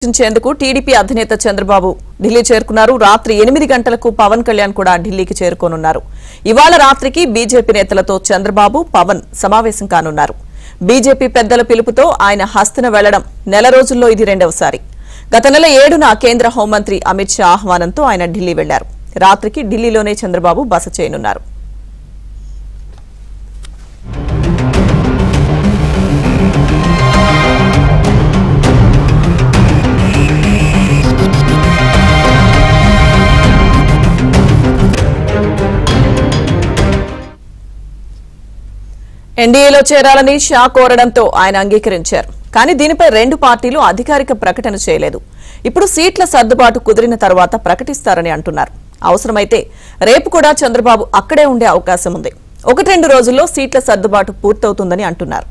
చర్చించేందుకు టీడీపీ అధినేత చంద్రబాబు ఢిల్లీ చేరుకున్నారు. రాత్రి 8 గంటలకు పవన్ కళ్యాణ్ కూడా ఢిల్లీకి చేరుకోనున్నారు. ఇవాళ రాత్రికి బీజేపీ నేతలతో చంద్రబాబు పవన్ సమావేశం కానున్నారు. బీజేపీ పెద్దల పిలుపుతో ఆయన హస్తిన వెళ్లడం నెల రోజుల్లో ఇది రెండవసారి. గత నెల 7న కేంద్ర హోంమంత్రి అమిత్ షా ఆహ్వానంతో ఆయన ఢిల్లీ వెళ్లారు. రాత్రికి ఢిల్లీలోనే చంద్రబాబు బస చేయనున్నారు. ఎన్డీఏలో చేరాలని షా కోరడంతో ఆయన అంగీకరించారు. కానీ దీనిపై రెండు పార్టీలు అధికారిక ప్రకటన చేయలేదు. ఇప్పుడు సీట్ల సర్దుబాటు కుదిరిన తర్వాత ప్రకటిస్తారని అంటున్నారు. అవసరమైతే రేపు కూడా చంద్రబాబు అక్కడే ఉండే అవకాశం ఉంది. 1-2 రోజుల్లో సీట్ల సర్దుబాటు పూర్తవుతుందని అంటున్నారు.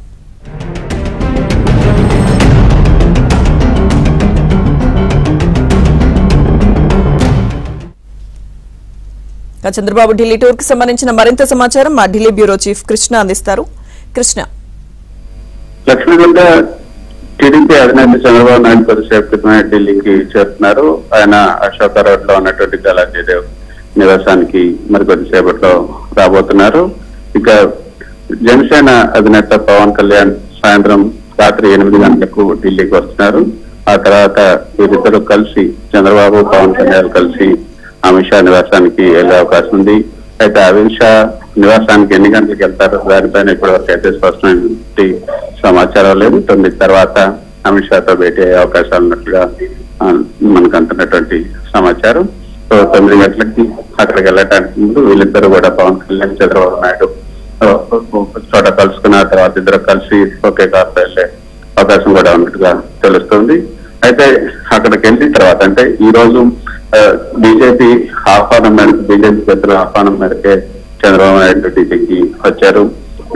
చంద్రబాబు ఢిల్లీ టూర్ కి సంబంధించిన మరింత సమాచారం మా ఢిల్లీ బ్యూరో చీఫ్ కృష్ణ అందిస్తారు. కృష్ణ, లక్ష్మీగంట టీడీపీ అధినేత చంద్రబాబు నాయుడు కొద్దిసేపు క్రితమే ఢిల్లీకి చేరుతున్నారు. ఆయన అశోక రోడ్ లో ఉన్నటువంటి గలాజీదేవ్ నివాసానికి మరికొద్దిసేపట్లో రాబోతున్నారు. ఇక జనసేన అధినేత పవన్ కళ్యాణ్ సాయంత్రం రాత్రి 8 గంటలకు ఢిల్లీకి వస్తున్నారు. ఆ తర్వాత వీరిద్దరూ కలిసి చంద్రబాబు పవన్ కళ్యాణ్ కలిసి అమిత్ షా నివాసానికి వెళ్లే అవకాశం ఉంది. అయితే అమిత్ షా నివాసానికి ఎన్ని గంటలకు వెళ్తారో దానిపైన ఇప్పటివరకు అయితే స్పష్టమైన సమాచారం లేదు. 9 తర్వాత అమిత్ షాతో భేటీ అయ్యే అవకాశాలు ఉన్నట్లుగా మనకు అంటున్నటువంటి సమాచారం. సో 9 గంటలకి అక్కడికి వెళ్ళటానికి ముందు వీళ్ళిద్దరు కూడా పవన్ కళ్యాణ్ చంద్రబాబు నాయుడు చోట కలుసుకున్న తర్వాత ఇద్దరు కలిసి ఒకే కారు వెళ్లే అవకాశం కూడా ఉన్నట్టుగా తెలుస్తుంది. అయితే అక్కడికి వెళ్ళిన తర్వాత అంటే ఈ రోజు బీజేపీ ఆహ్వానం మేరకు బీజేపీ పెద్దల ఆహ్వానం మేరకే చంద్రబాబు నాయుడు ఢిల్లీకి వచ్చారు.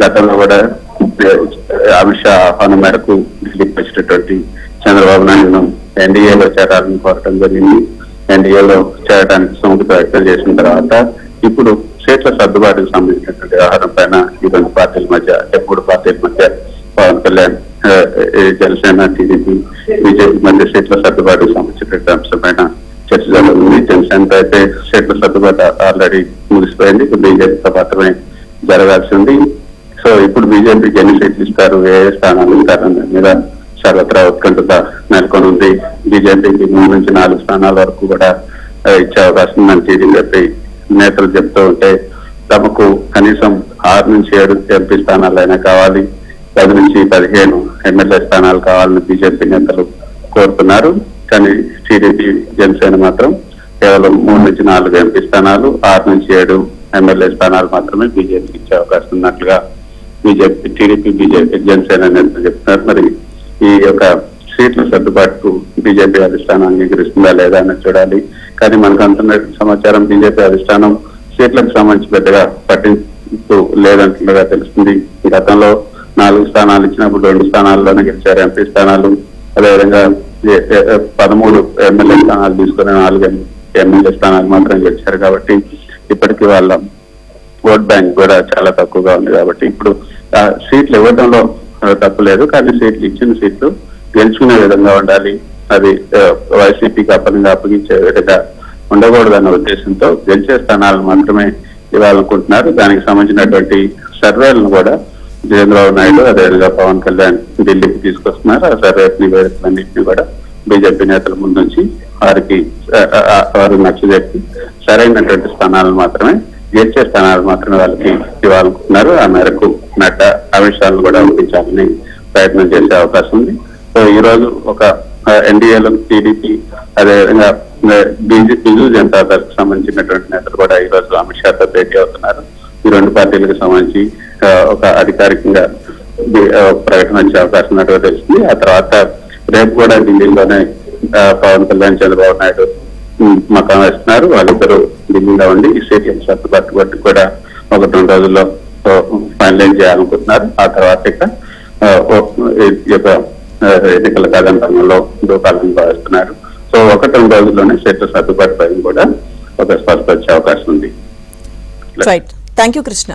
గతంలో కూడా అమిత్ షా ఆహ్వానం మేరకు ఢిల్లీకి వచ్చినటువంటి చంద్రబాబు నాయుడును ఎన్డీఏలో చేరాలని కోరటం జరిగింది. ఎన్డీఏలో చేరడానికి సుముఖత వ్యక్తం చేసిన తర్వాత ఇప్పుడు సీట్ల సర్దుబాటుకు సంబంధించినటువంటి వ్యవహారం పైన ఈ రెండు పార్టీల మధ్య 3 పార్టీల మధ్య పవన్ కళ్యాణ్ జనసేన టీడీపీ బీజేపీ మధ్య సీట్ల సర్దుబాటుకు సంబంధించినటువంటి అంశంపైన చర్చ జరుగుతుంది. జనసేనతో అయితే సీట్ల సర్దుబాటు ఆల్రెడీ ముగిసిపోయింది. ఇప్పుడు బీజేపీతో మాత్రమే జరగాల్సి ఉంది. సో ఇప్పుడు బీజేపీకి ఎన్ని సీట్లు ఇస్తారు, ఏ స్థానాలు ఇస్తారనే మీద సర్వత్రా ఉత్కంఠత నెలకొని ఉంది. బీజేపీకి 3 నుంచి 4 స్థానాల వరకు కూడా ఇచ్చే అవకాశం ఉందని టీడీపీ నేతలు చెప్తూ ఉంటే తమకు కనీసం 6 నుంచి 7 ఎంపీ స్థానాలైనా కావాలి, 10 నుంచి 15 ఎమ్మెల్యే స్థానాలు కావాలని బీజేపీ నేతలు కోరుతున్నారు. కానీ టీడీపీ జనసేన మాత్రం కేవలం 3 నుంచి 4 ఎంపీ స్థానాలు, 6 నుంచి 7 ఎమ్మెల్యే స్థానాలు మాత్రమే బీజేపీకి ఇచ్చే అవకాశం ఉన్నట్లుగా టీడీపీ బీజేపీ జనసేన నేతలు చెప్తున్నారు. మరి ఈ యొక్క సీట్ల సర్దుబాటుకు బీజేపీ అధిష్టానం అంగీకరిస్తుందా లేదా అని చూడాలి. కానీ మనకు అంటున్న సమాచారం బీజేపీ అధిష్టానం సీట్లకు సంబంధించి పెద్దగా పట్టింపు లేదంటున్నగా తెలుస్తుంది. గతంలో 4 స్థానాలు ఇచ్చినప్పుడు 2 స్థానాల్లోనే గెలిచారు ఎంపీ స్థానాలు. అదేవిధంగా 13 ఎమ్మెల్యే స్థానాలు తీసుకుని 4 ఎమ్మెల్యే స్థానాలు మాత్రం గెలిచారు. కాబట్టి ఇప్పటికీ వాళ్ళ ఓట్ బ్యాంక్ కూడా చాలా తక్కువగా ఉంది. కాబట్టి ఇప్పుడు సీట్లు ఇవ్వడంలో తప్పు లేదు. కానీ సీట్లు ఇచ్చిన సీట్లు గెలుచుకునే విధంగా ఉండాలి. అది వైసీపీకి అప్పగించే విధంగా ఉండకూడదన్న ఉద్దేశంతో గెలిచే స్థానాలను మాత్రమే ఇవ్వాలనుకుంటున్నారు. దానికి సంబంధించినటువంటి సర్వేలను కూడా చంద్రబాబు నాయుడు అదేవిధంగా పవన్ కళ్యాణ్ ఢిల్లీకి తీసుకొస్తున్నారు. ఆ సర్వే నివేదికలన్నింటినీ కూడా బీజేపీ నేతల ముందు నుంచి వారు నచ్చజెప్పి సరైనటువంటి స్థానాలను మాత్రమే గెలిచే స్థానాలు మాత్రమే వాళ్ళకి ఇవ్వాలనుకుంటున్నారు. ఆ మేరకు నడ్డా అమిత్ షాను కూడా ఒప్పించాలని ప్రయత్నం చేసే అవకాశం ఉంది. సో ఈ రోజు ఒక ఎన్డీఏలో టీడీపీ అదేవిధంగా బిజు జనతా దళకు సంబంధించినటువంటి నేతలు కూడా ఈ రోజు అమిత్ షాతో భేటీ అవుతున్నారు. ఈ 2 పార్టీలకు సంబంధించి ఒక అధికారికంగా ప్రకటన వచ్చే అవకాశం ఉన్నట్టుగా తెలుస్తుంది. ఆ తర్వాత రేపు కూడా ఢిల్లీలోనే పవన్ కళ్యాణ్ చంద్రబాబు నాయుడు మకాం వేస్తున్నారు. వాళ్ళిద్దరూ ఢిల్లీలో ఉండి ఈ సీట్ల సర్దుబాటు బట్టి కూడా 1-2 రోజుల్లో ఫైనలైజ్ చేయాలనుకుంటున్నారు. ఆ తర్వాత ఇక ఎన్నికల కథంలో దూకాలను భావిస్తున్నారు. సో 1-2 రోజుల్లోనే సీట్ల సర్దుబాటు పైన కూడా ఒక స్పష్టత వచ్చే అవకాశం ఉంది. Thank you Krishna.